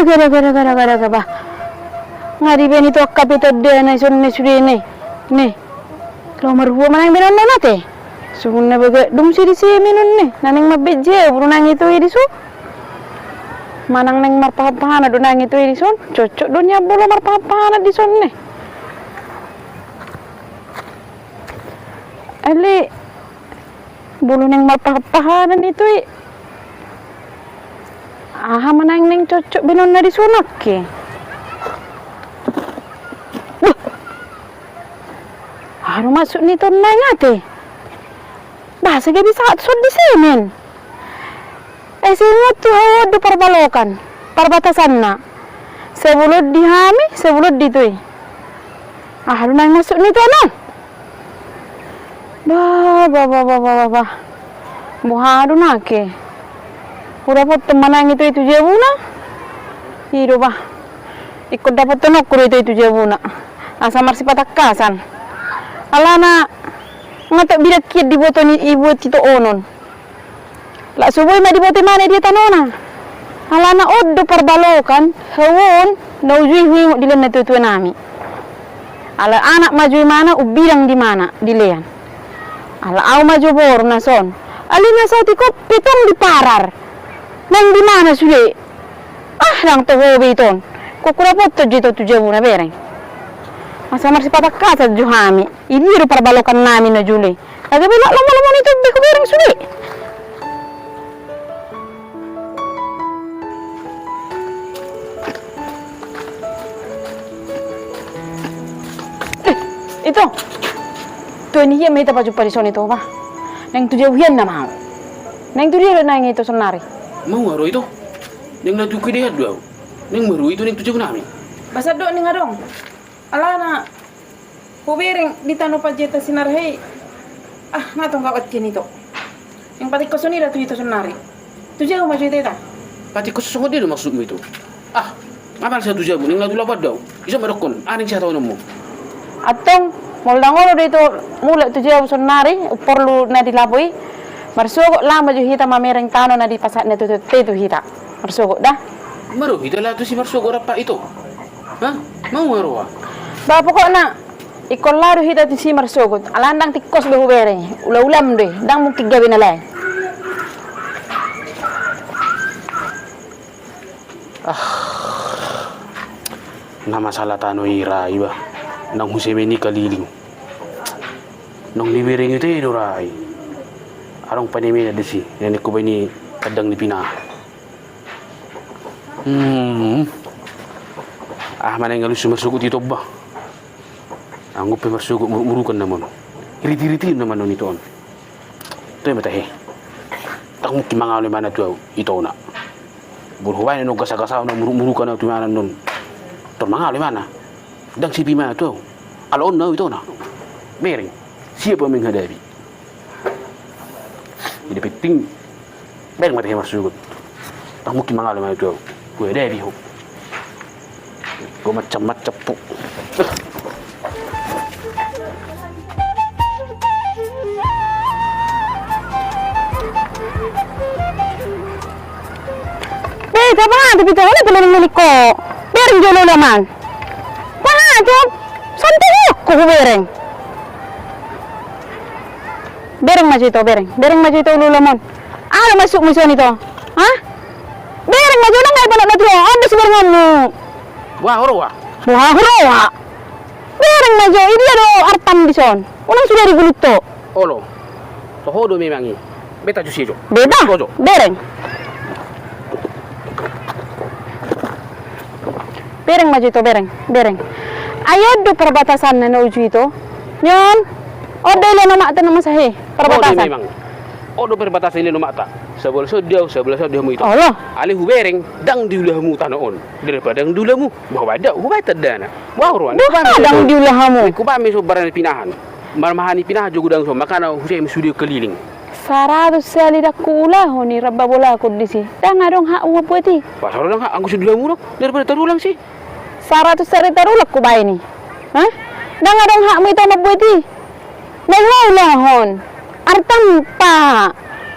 Gara-gara ba. Ngari beni to kapito de na son ne suri ne. Ne. Kalau marhuwa manang benon na nate. Sugun na baga dum siri si menon ne. Nanang mabedje burunang itu irisu. Manang neng marpahapahana donang itu irison. Cocok donya bolo marpahapahana di son ne. Ali bulu neng marpahapahana itu aha manang neng cocok benon na di sunak ke. Haru masuk nito neng ate. Bahasa gak bisa atsod di semen. Singot tuh do perbalokan, perbatasan na. Sebelum dihami, sebelum ditui. Haru neng masuk nito no. Bah. Buhadu nake. Udah pot teman itu jebuna. Hidup bah. Ikut dapat tenok itu jebuna. Asa marsi patakasan. Alana ngata bidak kid di botoni ibu cito onon. La subuh ma di bote mana dia tanona. Alana oddo perbalokan hewon naujui hui dilen na tutu nami. Ala anak maju mana ubirang di mana dilean. Ala au maju bor nason. Alina sati ko pitong di parar. Nang di mana sule? Lang to hobi ton. Kukura potto jito tu jebuna bereng. Masa marsi patak kasa juhami. Ini ru perbalokan nami na jule. Aga bila lama-lama itu beku bereng sule. Itu. Tuh ini ya meta baju parison itu apa? Neng tu jauhian na mau. Neng tu dia nang itu senari. Mau aro itu? Neng na tuku dia dua. Neng baru itu neng tu jauh nami. Basa do ning adong. Alana. Kubereng di tanu pajeta sinar hei. Natong kawat kini to. Yang pati kosoni tu itu senari. Tu jauh maju itu ta. Pati khusus dia maksudmu itu? Ngapal satu jauh neng na tu lapat dau. Isa marokon. Aning siya tahu nemu. Atong moldangolo dito mulai tu jauh senari perlu na dilabui. Marsugo lang maju hita mamereng tano na di pasat na tu hita. Marsugo dah. Maru hita lah tu si marsugo rapa itu. Mau maru Ba pokokna ikon laro hita tu si marsugo. Alandang tikos behu bereng. Ulam deh. Dang mungkin gabi na lain. Na masalah tano ira iba. Nang husemeni kaliling. Nang libereng itu idorai. Arong panemi na desi, nenek ko ba ni kadang ni Pina. Manay ngalus sumasukot dito ba? Ang upi marsukot murukan naman. Iriti-iriti naman nun ito. Ito yung matahe. Takong kimangaw naman na ito na. Burhuwain nung kasagasaw na murukan na tumanan nun. Ito mangaw naman na. Dang sipi man ito. Aloon na ito na. Bering, siya pa ming hadabi. Hindi piting. Bering matahe marsukot. Takong kimangaw naman ito. Kuya hadabi ho. Gue macam-macam po. Siapa tapi tahu ni belum milik ko. Bereng jolo laman. Job. Santai ko bereng. Bereng maju itu bereng. Bereng maju itu laman. Masuk musuh itu. Bereng maju nang ay balak na tuwa. Abis berenganmu. Wah, horowa. Bereng maju ini ada artam di son. Unang sudah digulut to. Olo. Tohodo memangi. Beta jusijo. Beta. Bereng. Bereng maju itu bereng. Ayo do perbatasan na uju itu. Nyon. Odo le nama ata nama sahe perbatasan. Odo perbatasan ini nama ata. Sebelah dia mu itu. Allah. Ali hu bereng dang diulahmu tanoon. Daripada dang diulahmu bahwa ada hu baita dana. Wah ruan. Dang diulahmu. Ku pami so barang pinahan. Marmahani pinah jogo dang so makana hu sem studio keliling. Sarado sali dak kula honi rabba bola ko disi. Dang adong hak uwa puati. Pasal dang hak angku sudulahmu daripada tarulang sih. 100 sari tarulak ko ba ini? Dang adong hak mo ito mabuti. Nagulahon. Artam pa.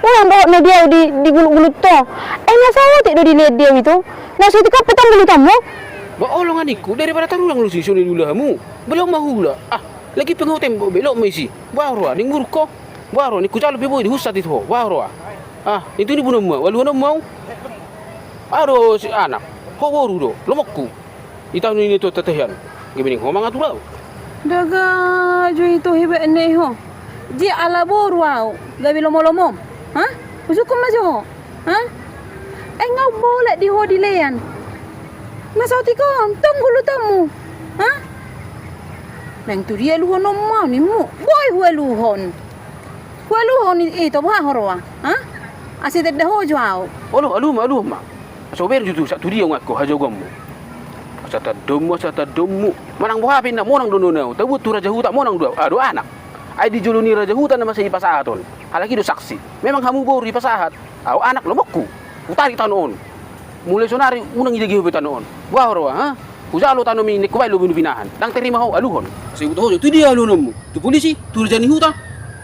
Ulang bawa na dia di gulut-gulut to. Nasawa ti do dilihat dia itu. Nasi tika petang dulu tamu. Ba olongan iku daripada tarulang lu si suni dulu hamu. Belum mahula. Lagi pengotem belok mesi. Baru ning murko. Baru ni kucalo bebo di husat itu. Baru itu ni bunam mau. Walu mau. Aro si anak. Ho boru do. Lomokku. Ita ni to tatahian. Gimini ho manga tulau. Daga jo itu hebe ne ho. Ji ala boru au. Gabi lomo-lomo. Ha? Usukum na jo. Ha? Ngau boleh di ho dilean. Masauti kon, tunggu lu tamu. Ha? Nang tu dia luhon mau ni mu. Boy hue luhon. Hue luhon itu bah horwa. Ha? Asyik dah ho jauh. Alu ma. So ber jutu sa tu dia ngako hajogomu. Asata domu. Manang buah pinda monang dono nau. Tabu tu raja huta monang do. Ado anak. Ai di juluni raja huta na masih pasahaton. Halaki do saksi. Memang kamu baru di pasahat. Au anak lomokku. Utari tanon. Mulai sonari unang ide gihu betanon. Wah roa, ha? Kujalo tano mi nekuai lo binahan. Dang terima ho aluhon. Seuto tu dia alunomu. Tu polisi, tu rajani huta.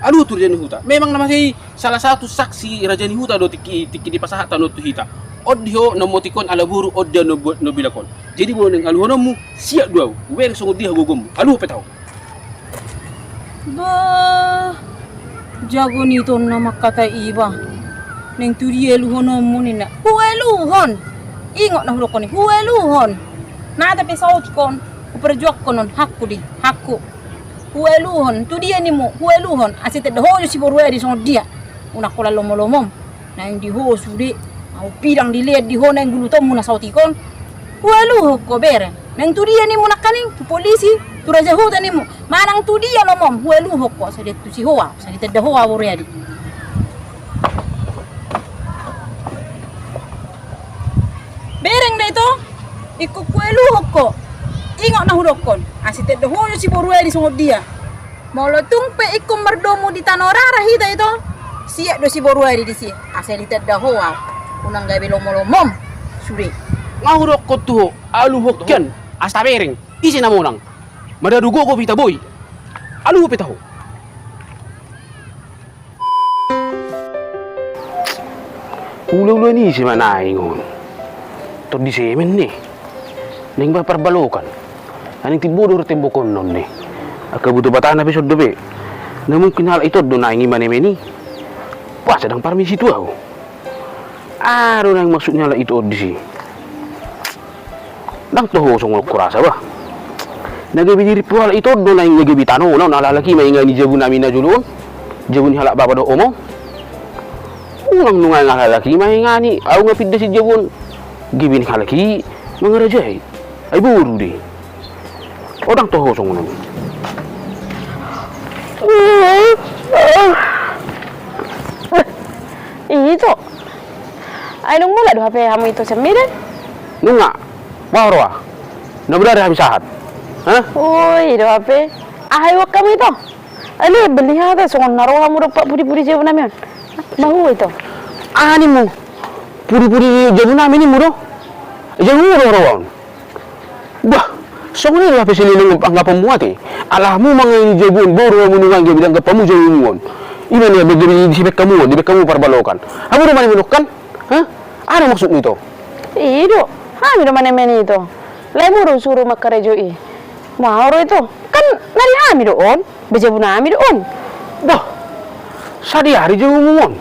Alu tu rajani huta. Memang nama salah satu saksi rajani huta do tiki di pasahat tano tu hita. Odio nomotikon ala buru odia no bilakon. Jadi bo ning aluhonomu siap duau. Wer songo dia gogom. Alu petau. Bah. Jago ni to nama kata iba. Neng tu dia luhonomu ni nak. Hue luhon. Ingat nah lokon ni. Hue luhon. Nada pesau kon. Uperjuak konon hakku di. Hakku. Hue luhon. Tu dia ni mu. Hue luhon. Asyik tak dah si borue di song dia. Unak kola lomom. Nang di ho sude. Au pirang dilihat di ho nang gulu tomu na sauti kon. Hue luhon ko bere. Nang tu dia ni mu nak kaning. Tu polisi. Tu raja hutan ni mu. Manang tu dia lomom. Hue luhon ko. Sadet tu si hoa. Sadet tak dah hoa borue di. Bereng dah itu, ikut kuelu hoko. Ingat nak hurokon. Asyik tak dah hoyo si borue di sungguh dia. Mau lo tumpe ikut merdomu di tanorara hita itu. Siap do si borue di sini. Asyik tak dah hoa. Unang gawe lomom. Suri. Ngau rokot tu alu hokian. Asta bereng. Isi nama orang. Madadu go pita boy. Alu pita ho. Ulo ni si mana ingon. To di semen ni. Ning ba perbalokan. Aning tibodo tembokon non ni. Aka butuh batahan episode dobe. Na mungkin hal itu do na ingi mani. Wah, sedang permisi tu aku. Aro nang maksudnya lah itu di si. Dang toho song kurasa ba. Nagabi diri pual itu do na ingi gabi tano na lalaki mainga ni jabu namina julun. Jabu ni halak baba do omo. Ulang nungal lalaki mainga ni. Au ngapid si jabun. Gibin halaki mengerajai. Ay buru di. Odang toho song nang. Itu. Ay nung mula do HP kamu itu semirin. Nunga. Wahroa. Na berada habis sahat. Ha? Oi, do HP. Ay wak kamu itu. Ali beli hada song naro kamu do puri-puri jebu namian. Bahu itu. Ani mo. Puri-puri jebu namin ni muro. Jebu rawan. Bah, song ni lah pesili nung anggapan muati. Alahmu mangai jebun boru munungang ge bidang kapamu jebun. Ina ni begitu di bek kamu perbalokan. Kamu rumah ni menukan? Hah? Ada maksud itu? Iyo, ha mi mana meni itu. Lemuru suruh makarejoi. Mau itu kan nari ami doon, bejabu nami doon. Bah, sadi hari jebun mon.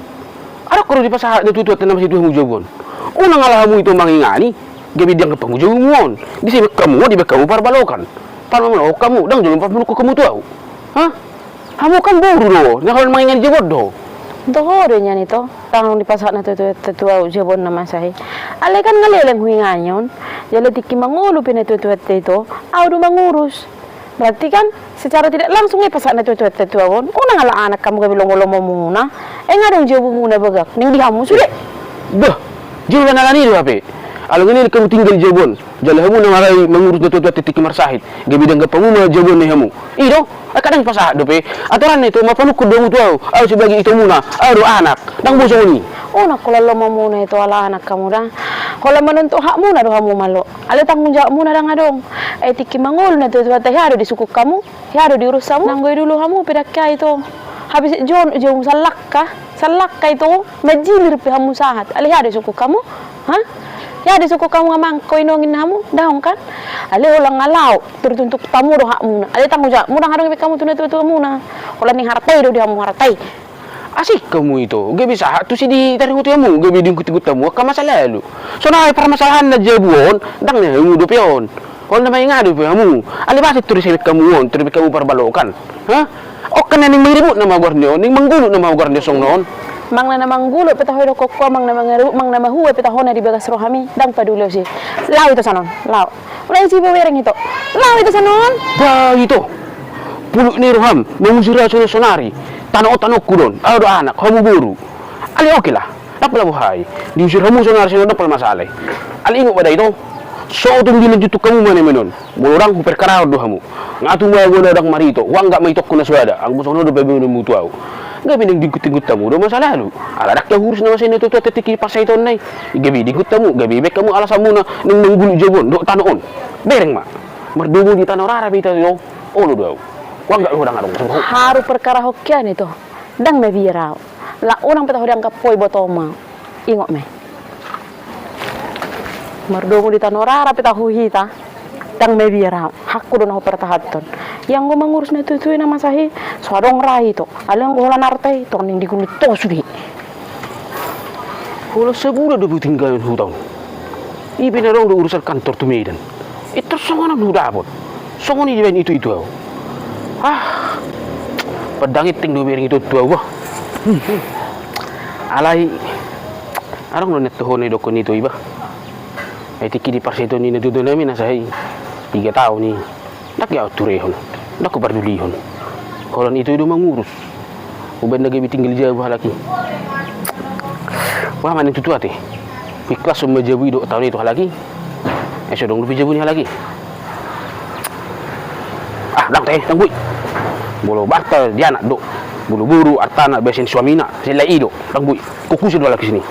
Ada karo di pasar itu tenam situ mujabun. Unang alahmu itu mangingani, ge bidang kapamu jebun. Di bek kamu perbalokan. Tanam lo kamu dang julum pa kamu tahu. Hah? Kamu kan boru do, nakal maingan jebot do. Dohore nya nito, tanong di pasak na tuwa jebon na masahe. Ale kan ngaleleng huinganyon, jale tiki mangulo pinatutuat itu, audu mangurus. Berarti kan secara tidak langsung pasak na tuwa won. Unang ala anak kamu gabilong-lomo muna, ngadong jebo muna bagak, ning di kamu sudah. Bah, jebo na nalani do ape. Alang ini kamu tinggal jebon. Jale hamu na maray mangurus na tuwa tiki marsahit. Gabidang kapamu na jebon ni hamu. Ido, kadang pasak do pe. Aturan itu mapanuk ko do mo tuaw. Aw sebagai itu muna, aw anak. Dang boso ni. Nak kulalo muna itu ala anak kamu dah. Kalau menentu hak muna do kamu malo. Ale tanggung jawab muna dang adong. Tiki mangul na tuwa teh haro di suku kamu, haro di urus kamu. Nanggoy dulu kamu pedakya itu. Habis jom salak ka itu majilir pe kamu sahat. Ale haro di suku kamu. Hah? Ya disuku kamu ngamang ko inongin namu daong kan. Ale ulang ngalau tertuntuk tamu do hakmu na. Ale tanggung jawab mudang harung kamu tuna tu muna. Ulang ning hartai do dia mu hartai. Asik kamu itu. Gak bisa tu si di taring utu kamu. Gak bisa ikut tamu. Ka masalah lu. So na permasalahan na jabuon, dang na mu do pion. Kalau na may ngadu kamu. Ali basit turis kamu on, turis kamu perbalokan. Ha? O kana ning miribut na magornyo, ning manggulo na magornyo song noon. Mang na manggulo petahoy do kokko mang na mangaru mang na mahuwa petahona di bagas rohami dang padulo si. Lau itu sanon, lau. Ulah si bawereng itu. Lau itu sanon. Ba itu. Puluk ni roham, mengusira sonari. Tanok kudon, ada anak, kamu buru. Ali oke lah, apa buhay. Diusir kamu sonari sino dapat masalah. Ali ingat pada itu. So tung dilan jutuk kamu mana menon. Mulurang ku perkara do kamu. Ngatu mo go dadang marito, wang gak maitok kuna suada. Ang busono do bebe no mutuaw. Gabi nang digut-digut tamu do masalah lu. Ala dak hurus na masin itu tetiki pasay ton nay. Gabi digut tamu, gabi bek kamu alasan mo na nang manggulu jabon do tanoon. Bereng ma. Merdumo di tanorara bita yo. Olo do. Wang gak udang adong. Haru perkara hokkian itu. Dang me birau. La unang petahoy ang kapoy botoma. Ingok me. Merdumo di tanorara petahoy hita. Dang me birau. Hakku do na pertahaton. Yang gue mengurus na tutuin nama sahi. Suadong rai to. Alang gue holan artai to ning digulit to sudi. Kalau sebulan do tinggal hutang. Ibu na do urusan kantor tu Medan. Itu songan do dapat. Songan ni itu. Pedangit ting do bering itu tua wah. Alai arang no neto hone do konito iba. Ay tiki di parseto ni natuto namin na sahi 3 tahun ni. Nak ya turehon. Nak ko bardulihon. Kalau itu mengurus. Uban na gabi tinggal jauh lagi. Wah man itu tua teh. Ikhlas semua jabu do tahun itu lagi. Dong lebih jabu ni lagi. Dang teh, dang bui. Bolo batal dia nak do. Bulu-buru atana besin suamina. Sila ido, dang bui. Kukusin wala sini.